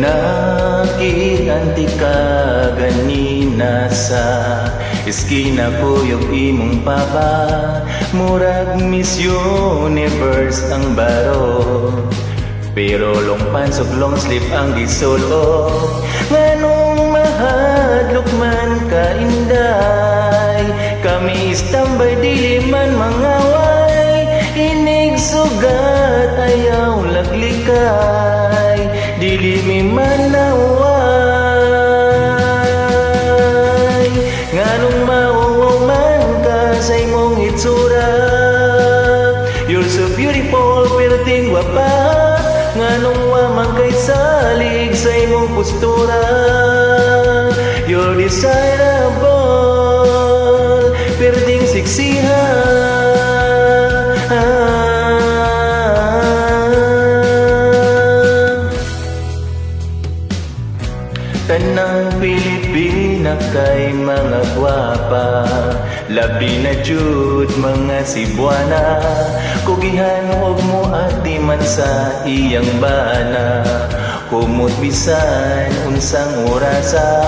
Nakianti ka ganina sa eskina ko yung imong papa. Murag Miss Universe ang baro, pero long pants ug long sleeve ang gisulo. Nganong mahadlok man ka inday, kami istambay dili man mangaway. Inig sugat ayaw laglikay, dili mi manaway. Nganong mauwaw man ka sa imong itsura, you're so beautiful pero tingwa pa. Nganong wamang kay salig sa imong postura, you're desirable pero ding siksihan. Tanang Pilipina kay mga gwapa, labi na jud mga Cebuana. Kugihan huwag mo ati man sa iyang bana, kumot bisan unsang orasa.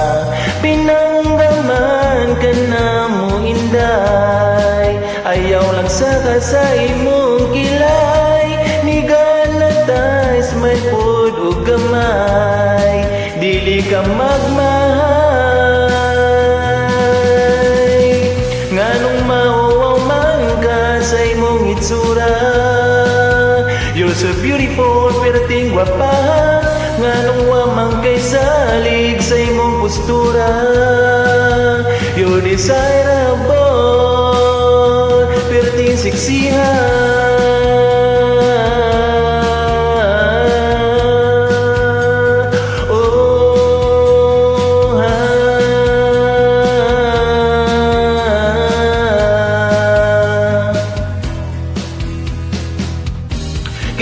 Pinanggaman ka na mo inday, ayaw lang saka sa imong kilay. Niganatize may pud ug gamay, dili ka magmahay. Nganong mauwaw man ka sa imong itsura, you're so beautiful pero tingwa pa. Nganong wamang kay salig sa imong postura, you're desirable pero ting siksihan.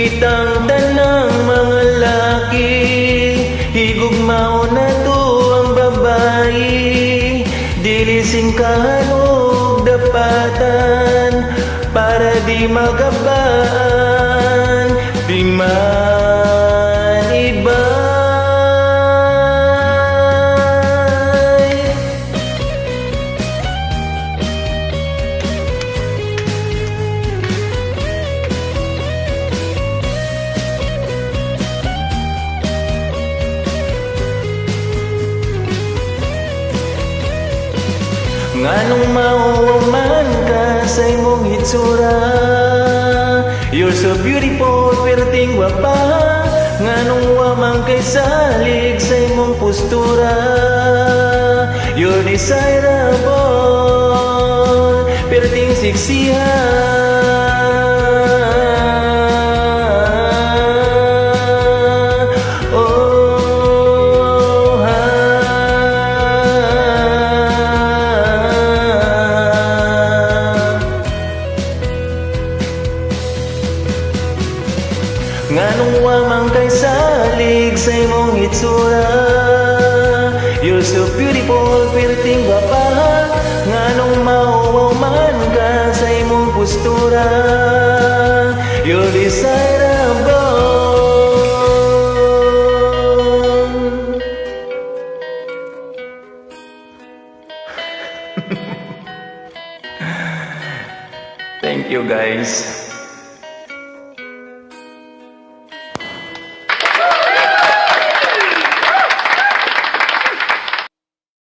Kitang tanang mga laki, higugmao na to ang babae. Dili singkahan ug dapatan, para di magabaan, di man ibay. Nganong mauwaw man ka sa imong itsura, you're so beautiful pero tingwa pa. Nganong wamang kay salig sa imong postura, you're desirable pero ting siksihan. Nganong wamang kay salig sa imong itsura, you're so beautiful pero tingwa pa. Nganong mauwaw man ka sa imong postura, you're desirable. Thank you guys.